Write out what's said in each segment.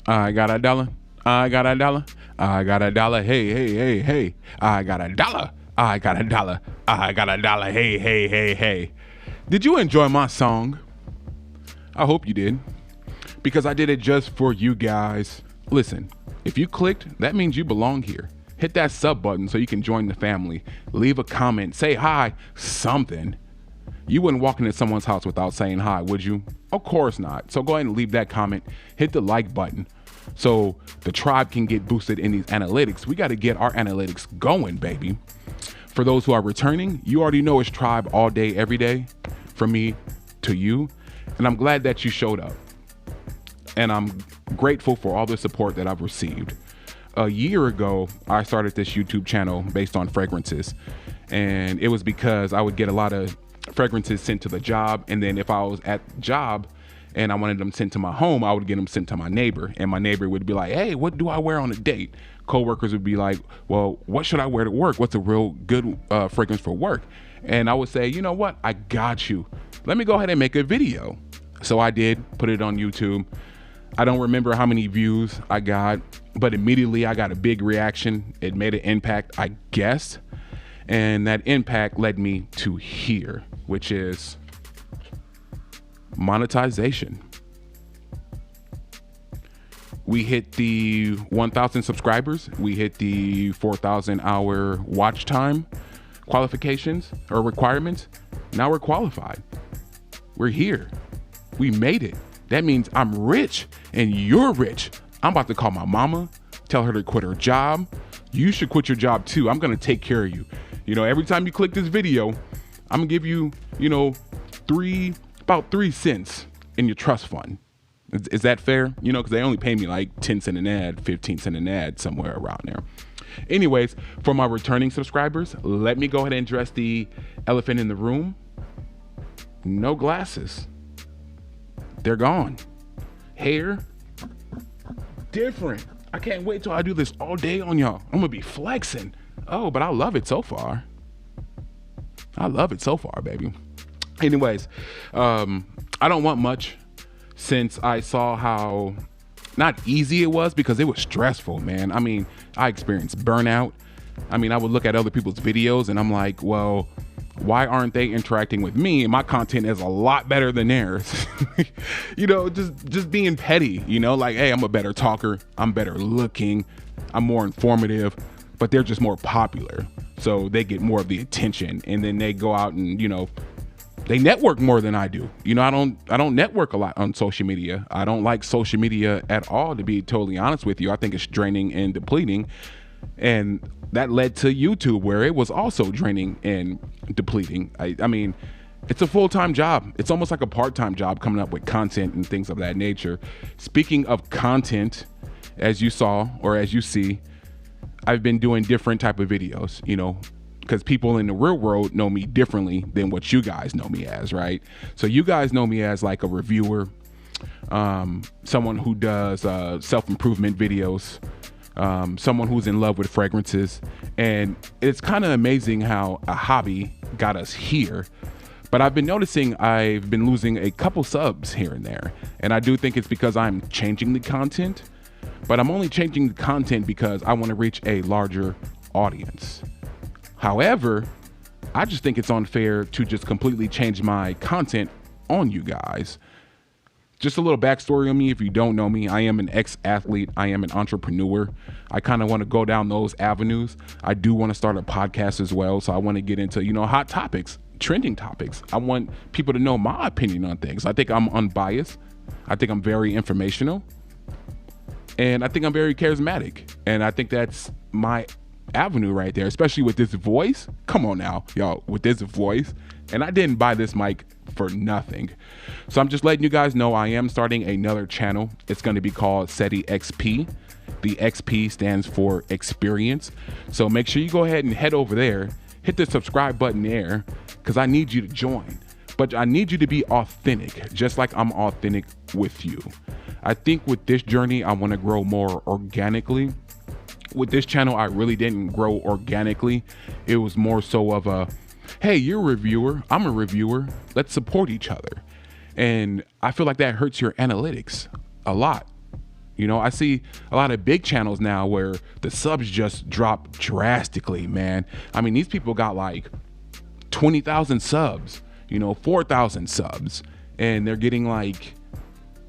I got a dollar. I got a dollar. I got a dollar. Hey, hey, hey, hey. I got a dollar. I got a dollar. I got a dollar. Hey, hey, hey, hey. Did you enjoy my song? I hope you did, because I did it just for you guys. Listen, if you clicked, that means you belong here. Hit that sub button so you can join the family. Leave a comment, say hi, something. You wouldn't walk into someone's house without saying hi, would you? Of course not. So go ahead and leave that comment. Hit the like button so the tribe can get boosted in these analytics. We got to get our analytics going, baby. For those who are returning, you already know it's tribe all day, every day, from me to you. And I'm glad that you showed up. And I'm grateful for all the support that I've received. A year ago, I started this YouTube channel based on fragrances. And it was because I would get a lot of fragrances sent to the job. And then if I was at the job and I wanted them sent to my home, I would get them sent to my neighbor. And my neighbor would be like, hey, what do I wear on a date? Coworkers would be like, well, what should I wear to work? What's a real good fragrance for work? And I would say, you know what? I got you. Let me go ahead and make a video. So I did, put it on YouTube. I don't remember how many views I got, but immediately I got a big reaction. It made an impact, I guess. And that impact led me to here, which is monetization. We hit the 1,000 subscribers. We hit the 4,000 hour watch time qualifications or requirements. Now we're qualified. We're here. We made it. That means I'm rich and you're rich. I'm about to call my mama, tell her to quit her job. You should quit your job too. I'm going to take care of you. You know, every time you click this video, I'm gonna give you, you know, about 3 cents in your trust fund. Is that fair? You know, because they only pay me like 10 cents an ad, 15 cents an ad, somewhere around there. Anyways, for my returning subscribers, let me go ahead and address the elephant in the room. No glasses. They're gone. Hair, different. I can't wait till I do this all day on y'all. I'm gonna be flexing. Oh, but I love it so far. I love it so far, baby. Anyways, I don't want much, since I saw how not easy it was, because it was stressful, man. I mean, I experienced burnout. I mean, I would look at other people's videos and I'm like, well, why aren't they interacting with me? And my content is a lot better than theirs. You know, just being petty, you know, like, hey, I'm a better talker. I'm better looking. I'm more informative, but they're just more popular. So they get more of the attention, and then they go out and, you know, they network more than I do. You know, I don't network a lot on social media. I don't like social media at all, to be totally honest with you. I think it's draining and depleting. And that led to YouTube, where it was also draining and depleting. I mean, it's a full-time job. It's almost like a part-time job, coming up with content and things of that nature. Speaking of content, as you saw, or as you see, I've been doing different type of videos, you know, because people in the real world know me differently than what you guys know me as, right? So you guys know me as like a reviewer, someone who does self-improvement videos, someone who's in love with fragrances. And it's kind of amazing how a hobby got us here. But I've been noticing I've been losing a couple subs here and there. And I do think it's because I'm changing the content, but I'm only changing the content because I want to reach a larger audience. However, I just think it's unfair to just completely change my content on you guys. Just a little backstory on me. If you don't know me, I am an ex-athlete. I am an entrepreneur. I kind of want to go down those avenues. I do want to start a podcast as well. So I want to get into, you know, hot topics, trending topics. I want people to know my opinion on things. I think I'm unbiased. I think I'm very informational. And I think I'm very charismatic. And I think that's my avenue right there, especially with this voice. Come on now, y'all, with this voice. And I didn't buy this mic for nothing. So I'm just letting you guys know I am starting another channel. It's going to be called SETI XP. The XP stands for experience. So make sure you go ahead and head over there, hit the subscribe button there, because I need you to join. But I need you to be authentic, just like I'm authentic with you. I think with this journey, I want to grow more organically. With this channel, I really didn't grow organically. It was more so of a, hey, you're a reviewer, I'm a reviewer, let's support each other. And I feel like that hurts your analytics a lot. You know, I see a lot of big channels now where the subs just drop drastically, man. I mean, these people got like 20,000 subs, you know, 4,000 subs, and they're getting like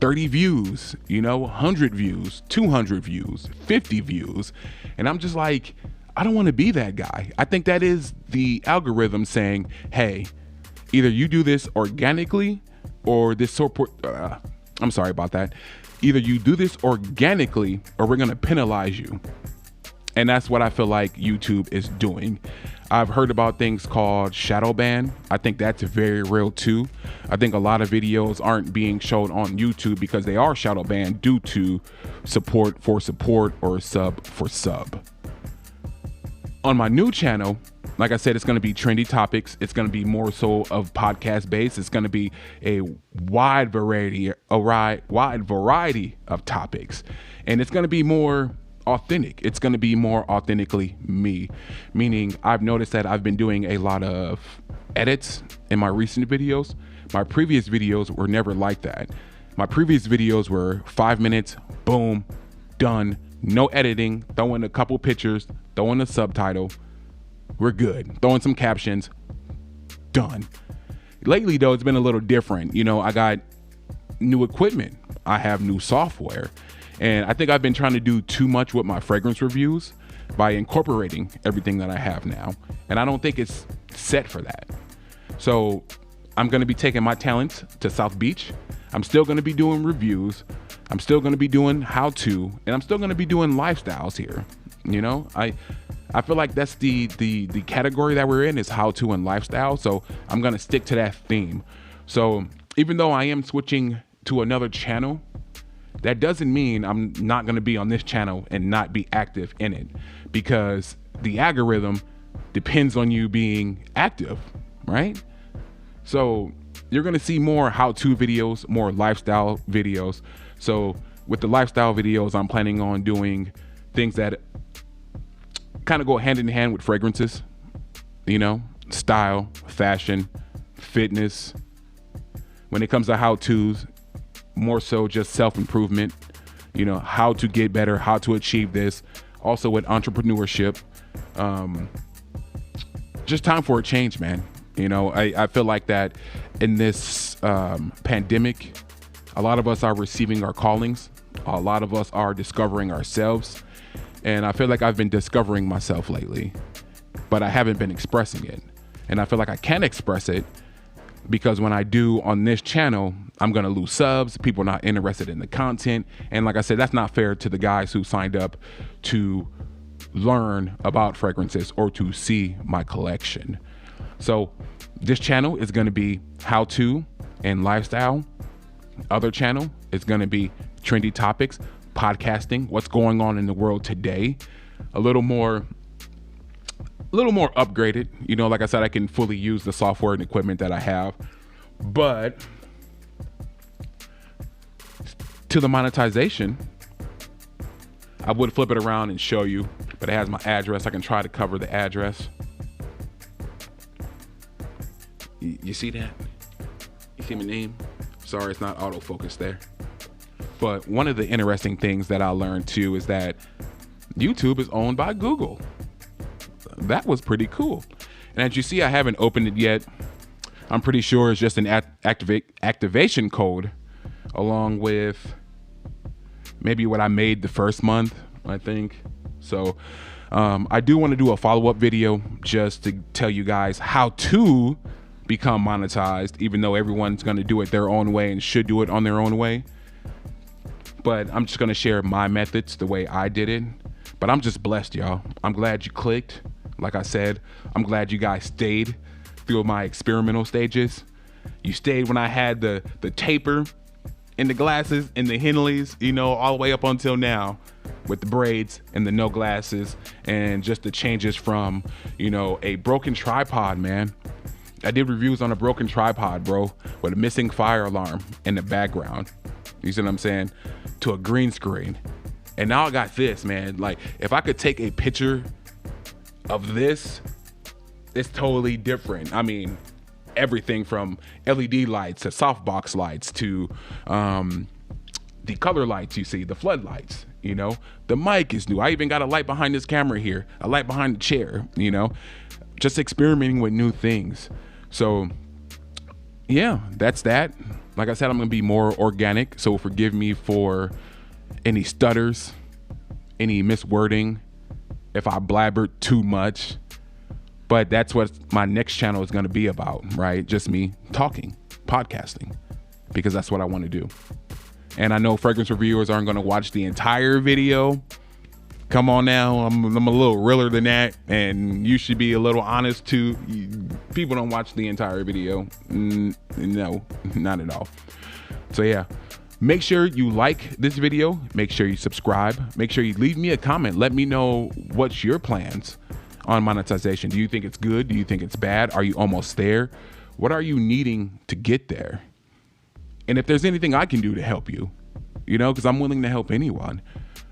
30 views, you know, 100 views, 200 views, 50 views. And I'm just like, I don't want to be that guy. I think that is the algorithm saying, hey, either you do this organically or this support, I'm sorry about that. Either you do this organically or we're going to penalize you. And that's what I feel like YouTube is doing. I've heard about things called shadow ban. I think that's very real too. I think a lot of videos aren't being shown on YouTube because they are shadow banned due to support for support or sub for sub. On my new channel, like I said, it's going to be trendy topics. It's going to be more so of podcast based. It's going to be a wide variety of topics, and it's going to be more authentic. It's going to be more authentically me, meaning I've noticed that I've been doing a lot of edits in my recent videos. My previous videos were never like that. My previous videos were 5 minutes, boom, done, no editing, throw in a couple pictures, throw in a subtitle, we're good, throw in some captions, done. Lately though, it's been a little different. You know, I got new equipment, I have new software. And I think I've been trying to do too much with my fragrance reviews by incorporating everything that I have now. And I don't think it's set for that. So I'm going to be taking my talents to South Beach. I'm still going to be doing reviews. I'm still going to be doing how to, and I'm still going to be doing lifestyles here. You know, I feel like that's the category that we're in is how to and lifestyle. So I'm going to stick to that theme. So even though I am switching to another channel, that doesn't mean I'm not going to be on this channel and not be active in it, because the algorithm depends on you being active, right? So you're going to see more how-to videos, more lifestyle videos. So with the lifestyle videos, I'm planning on doing things that kind of go hand in hand with fragrances, you know, style, fashion, fitness. When it comes to how-tos, more so just self-improvement, you know, how to get better, how to achieve this. Also with entrepreneurship, just time for a change, man. You know, I feel like that in this pandemic, a lot of us are receiving our callings. A lot of us are discovering ourselves. And I feel like I've been discovering myself lately, but I haven't been expressing it. And I feel like I can express it because when I do on this channel, I'm going to lose subs. People are not interested in the content. And like I said, that's not fair to the guys who signed up to learn about fragrances or to see my collection. So this channel is going to be how to and lifestyle. Other channel is going to be trendy topics, podcasting, what's going on in the world today, a little more upgraded. You know, like I said, I can fully use the software and equipment that I have, but to the monetization, I would flip it around and show you, but it has my address. I can try to cover the address. You see that? You see my name? Sorry, it's not autofocus there. But one of the interesting things that I learned too is that YouTube is owned by Google. That was pretty cool. And as you see, I haven't opened it yet. I'm pretty sure it's just an activation code along with maybe what I made the first month, I think. So I do want to do a follow-up video just to tell you guys how to become monetized, even though everyone's going to do it their own way and should do it on their own way. But I'm just going to share my methods, the way I did it. But I'm just blessed, y'all. I'm glad you clicked. Like I said, I'm glad you guys stayed through my experimental stages. You stayed when I had the taper and the glasses and the Henleys, you know, all the way up until now with the braids and the no glasses and just the changes from, you know, a broken tripod, man. I did reviews on a broken tripod, bro, with a missing fire alarm in the background. You see what I'm saying? To a green screen. And now I got this, man. Like, if I could take a picture of this, it's totally different. I mean, everything from LED lights to softbox lights to the the color lights you see, the floodlights, you know, the mic is new. I even got a light behind this camera here, a light behind the chair, you know, just experimenting with new things. So yeah, that's that. Like I said, I'm going to be more organic. So forgive me for any stutters, any miswording, if I blabbered too much. But that's what my next channel is going to be about, right? Just me talking, podcasting, because that's what I want to do. And I know fragrance reviewers aren't going to watch the entire video. Come on now, I'm a little realer than that, and you should be a little honest too. People don't watch the entire video. No, not at all. So yeah, make sure you like this video. Make sure you subscribe. Make sure you leave me a comment. Let me know what's your plans on monetization. Do you think it's good? Do you think it's bad? Are you almost there? What are you needing to get there? And if there's anything I can do to help you, you know, because I'm willing to help anyone.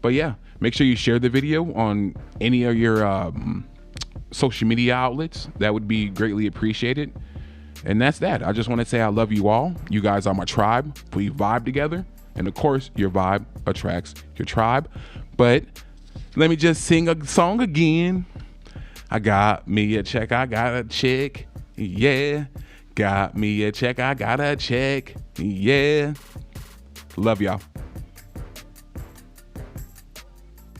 But yeah, make sure you share the video on any of your social media outlets. That would be greatly appreciated. And that's that. I just want to say I love you all. You guys are my tribe. We vibe together. And of course, your vibe attracts your tribe. But let me just sing a song again. I got me a check, I got a check, yeah. Got me a check, I got a check, yeah. Love y'all.